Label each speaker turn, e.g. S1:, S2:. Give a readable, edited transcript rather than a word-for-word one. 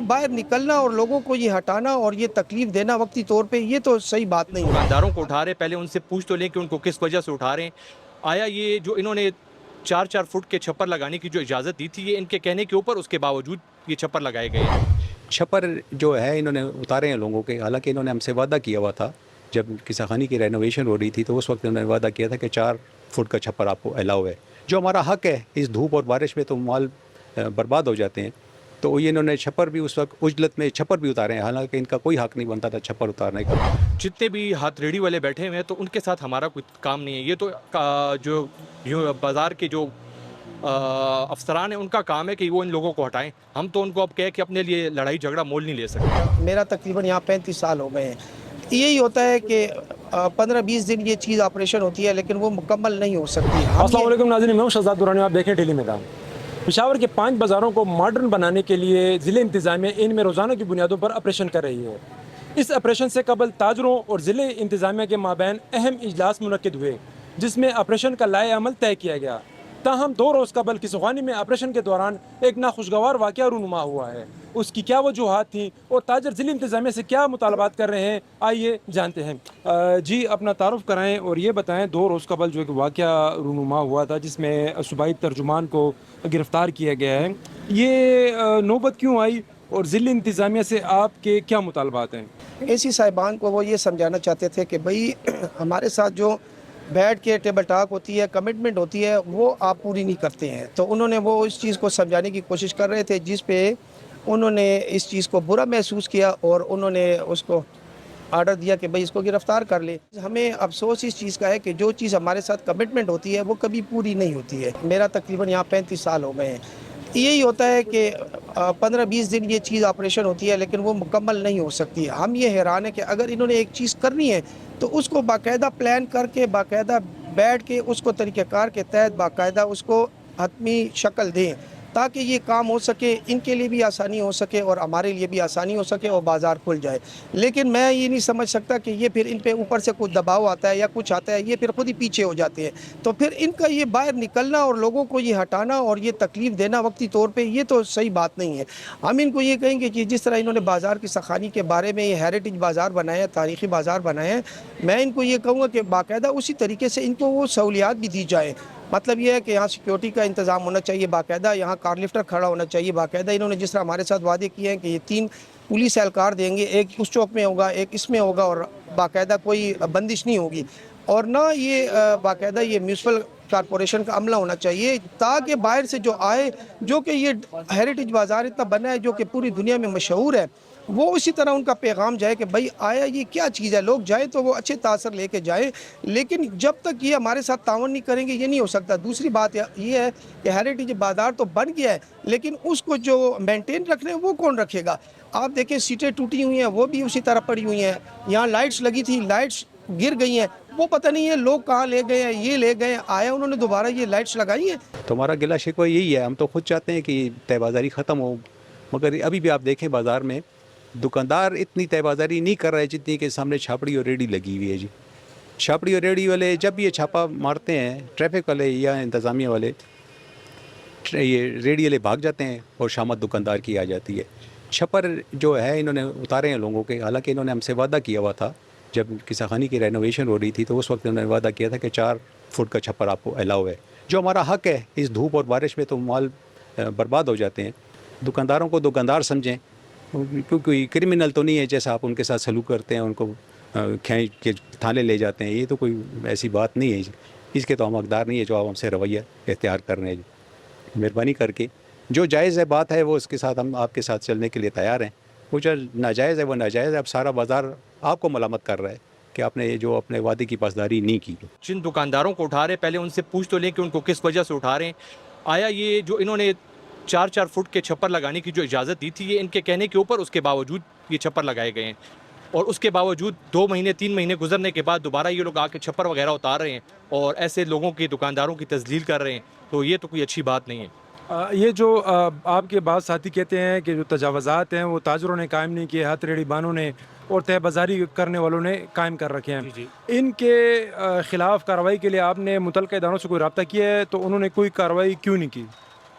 S1: باہر نکلنا اور لوگوں کو یہ ہٹانا اور یہ تکلیف دینا وقتی طور پہ، یہ تو صحیح بات نہیں ہے۔
S2: دکانداروں کو اٹھا رہے ہیں، پہلے ان سے پوچھ تو لیں کہ ان کو کس وجہ سے اٹھا رہے ہیں۔ آیا یہ جو انہوں نے 4 فٹ کے چھپر لگانے کی جو اجازت دی تھی، یہ ان کے کہنے کے اوپر اس کے باوجود یہ چھپر لگائے گئے ہیں؟
S3: چھپر جو ہے انہوں نے اتارے ہیں لوگوں کے، حالانکہ انہوں نے ہم سے وعدہ کیا ہوا تھا جب قصہ خانی کی رینوویشن ہو رہی تھی، تو اس وقت انہوں نے وعدہ کیا تھا کہ 4 فٹ کا چھپر آپ کو الاؤ ہے، جو ہمارا حق ہے۔ اس دھوپ اور بارش میں تو مال برباد ہو جاتے ہیں، تو یہ انہوں نے چھپر بھی اس وقت عجلت میں چھپر بھی اتارے ہیں، حالانکہ ان کا کوئی حق نہیں بنتا تھا چھپر اتارنے کا۔
S2: جتنے بھی ہاتھ ریڑھی والے بیٹھے ہوئے ہیں تو ان کے ساتھ ہمارا کوئی کام نہیں ہے، یہ تو جو بازار کے جو افسران ہیں ان کا کام ہے کہ وہ ان لوگوں کو ہٹائیں۔ ہم تو ان کو اب کہہ کہ اپنے لیے لڑائی جھگڑا مول نہیں لے سکتے۔
S1: میرا تقریباً یہاں 35 سال ہو گئے ہیں۔ یہی ہوتا ہے کہ 15-20 دن یہ چیز آپریشن ہوتی ہے لیکن وہ مکمل نہیں ہو سکتی۔
S4: السلام علیکم ناظرین، میں ہوں شہزاد دورانی، آپ دیکھیں ڈیلی میدان۔ پشاور کے 5 بازاروں کو ماڈرن بنانے کے لیے ضلع انتظامیہ ان میں روزانہ کی بنیادوں پر آپریشن کر رہی ہے۔ اس آپریشن سے قبل تاجروں اور ضلع انتظامیہ کے مابین اہم اجلاس منعقد ہوئے، جس میں آپریشن کا لائحہ عمل طے کیا گیا۔ تاہم 2 روز قبل قصوخانی میں آپریشن کے دوران ایک ناخوشگوار واقعہ رونما ہوا ہے۔ اس کی کیا وجوہات تھیں اور تاجر ضلع انتظامیہ سے کیا مطالبات کر رہے ہیں، آئیے جانتے ہیں۔ جی اپنا تعارف کرائیں اور یہ بتائیں 2 روز قبل جو ایک واقعہ رونما ہوا تھا جس میں صوبائی ترجمان کو گرفتار کیا گیا ہے، یہ نوبت کیوں آئی اور ضلع انتظامیہ سے آپ کے کیا مطالبات ہیں؟
S1: اسی صاحبان کو وہ یہ سمجھانا چاہتے تھے کہ بھئی ہمارے ساتھ جو بیٹھ کے ٹیبل ٹاک ہوتی ہے، کمٹمنٹ ہوتی ہے، وہ آپ پوری نہیں کرتے ہیں۔ تو انہوں نے وہ اس چیز کو سمجھانے کی کوشش کر رہے تھے، جس پہ انہوں نے اس چیز کو برا محسوس کیا اور انہوں نے اس کو آرڈر دیا کہ بھئی اس کو گرفتار کر لے۔ ہمیں افسوس اس چیز کا ہے کہ جو چیز ہمارے ساتھ کمٹمنٹ ہوتی ہے وہ کبھی پوری نہیں ہوتی ہے۔ میرا تقریباً یہاں 35 سال ہو گئے ہیں۔ یہی ہوتا ہے کہ 15-20 دن یہ چیز آپریشن ہوتی ہے لیکن وہ مکمل نہیں ہو سکتی۔ ہم یہ حیران ہیں کہ اگر انہوں نے ایک چیز کرنی ہے تو اس کو باقاعدہ پلان کر کے، باقاعدہ بیٹھ کے، اس کو طریقہ کار کے تحت باقاعدہ اس کو حتمی شکل دیں تاکہ یہ کام ہو سکے، ان کے لیے بھی آسانی ہو سکے اور ہمارے لیے بھی آسانی ہو سکے اور بازار کھل جائے۔ لیکن میں یہ نہیں سمجھ سکتا کہ یہ پھر ان پہ اوپر سے کچھ دباؤ آتا ہے یا کچھ آتا ہے، یہ پھر خود ہی پیچھے ہو جاتے ہیں۔ تو پھر ان کا یہ باہر نکلنا اور لوگوں کو یہ ہٹانا اور یہ تکلیف دینا وقتی طور پہ، یہ تو صحیح بات نہیں ہے۔ ہم ان کو یہ کہیں گے کہ جس طرح انہوں نے بازار کی سخانی کے بارے میں یہ ہیریٹیج بازار بنایا ہے، تاریخی بازار بنایا ہے، میں ان کو یہ کہوں گا کہ باقاعدہ اسی طریقے سے ان کو وہ سہولیات بھی دی جائے۔ مطلب یہ ہے کہ یہاں سیکیورٹی کا انتظام ہونا چاہیے، باقاعدہ یہاں کار لفٹر کھڑا ہونا چاہیے، باقاعدہ انہوں نے جس طرح ہمارے ساتھ وعدے کیے ہیں کہ یہ 3 پولیس اہلکار دیں گے، ایک اس چوک میں ہوگا، ایک اس میں ہوگا، اور باقاعدہ کوئی بندش نہیں ہوگی، اور نہ یہ باقاعدہ یہ میونسپل کارپوریشن کا عملہ ہونا چاہیے تاکہ باہر سے جو آئے، جو کہ یہ ہیریٹیج بازار اتنا بنا ہے جو کہ پوری دنیا میں مشہور ہے، وہ اسی طرح ان کا پیغام جائے کہ بھائی آیا یہ کیا چیز ہے، لوگ جائیں تو وہ اچھے تاثر لے کے جائیں۔ لیکن جب تک یہ ہمارے ساتھ تعاون نہیں کریں گے یہ نہیں ہو سکتا۔ دوسری بات یہ ہے کہ ہیریٹیج بازار تو بن گیا ہے لیکن اس کو جو مینٹین رکھنے وہ کون رکھے گا؟ آپ دیکھیں سیٹیں ٹوٹی ہوئی ہیں، وہ بھی اسی طرح پڑی ہوئی ہیں، یہاں لائٹس لگی تھی، لائٹس گر گئی ہیں، وہ پتہ نہیں ہے لوگ کہاں لے گئے ہیں، یہ لے گئے ہیں، آیا انہوں نے دوبارہ یہ لائٹس لگائی ہیں۔
S3: تو ہمارا گلہ شکوہ یہی ہے، ہم تو خود چاہتے ہیں کہ طے بازاری ختم ہو، مگر ابھی بھی آپ دیکھیں بازار میں دکاندار اتنی طے بازاری نہیں کر رہے جتنی کہ سامنے چھاپڑی اور ریڑھی لگی ہوئی ہے۔ جی چھاپڑی اور ریڑھی والے جب بھی یہ چھاپا مارتے ہیں، ٹریفک والے یا انتظامیہ والے، یہ ریڑھی والے بھاگ جاتے ہیں اور شامت دکاندار کی آ جاتی ہے۔ چھپر جو ہے انہوں نے اتارے ہیں لوگوں کے، حالانکہ انہوں نے ہم سے وعدہ کیا ہوا تھا جب قصہ خانی کی رینوویشن ہو رہی تھی، تو اس وقت انہوں نے وعدہ کیا تھا کہ 4 فٹ کا چھپر آپ کو الاؤ ہے، جو ہمارا حق ہے۔ اس دھوپ اور بارش میں تو مال برباد ہو جاتے ہیں۔ دکانداروں کو دکاندار سمجھیں، کوئی کرمنل تو نہیں ہے جیسا آپ ان کے ساتھ سلوک کرتے ہیں، ان کو کھینچ کے تھانے لے جاتے ہیں، یہ تو کوئی ایسی بات نہیں ہے جی۔ اس کے تو ہم حقدار نہیں ہے جو آپ ہم سے رویہ اختیار کر رہے ہیں جی۔ مہربانی کر کے جو جائز ہے بات ہے وہ اس کے ساتھ ہم آپ کے ساتھ چلنے کے لیے تیار ہیں، وہ جو ناجائز ہے وہ ناجائز ہے۔ اب سارا بازار آپ کو ملامت کر رہا ہے کہ آپ نے جو اپنے وعدے کی پاسداری نہیں کی۔
S2: جن دکانداروں کو اٹھا رہے ہیں پہلے ان سے پوچھ تو لیں کہ ان کو کس وجہ سے اٹھا رہے ہیں۔ آیا یہ جو انہوں نے 4 فٹ کے چھپر لگانے کی جو اجازت دی تھی، یہ ان کے کہنے کے اوپر اس کے باوجود یہ چھپر لگائے گئے ہیں، اور اس کے باوجود 2 مہینے 3 مہینے گزرنے کے بعد دوبارہ یہ لوگ آ کے چھپر وغیرہ اتار رہے ہیں اور ایسے لوگوں کی دکانداروں کی تذلیل کر رہے ہیں، تو یہ تو کوئی اچھی بات نہیں ہے۔
S4: یہ جو آپ کے بعض ساتھی کہتے ہیں کہ جو تجاوزات ہیں وہ تاجروں نے قائم نہیں کیے، ہاتھ ریڑھی بانوں نے اور طے بازاری کرنے والوں نے قائم کر رکھے ہیں، ان کے خلاف کارروائی کے لیے آپ نے متعلقہ اداروں سے کوئی رابطہ کیا ہے؟ تو انہوں نے کوئی کارروائی کیوں نہیں کی؟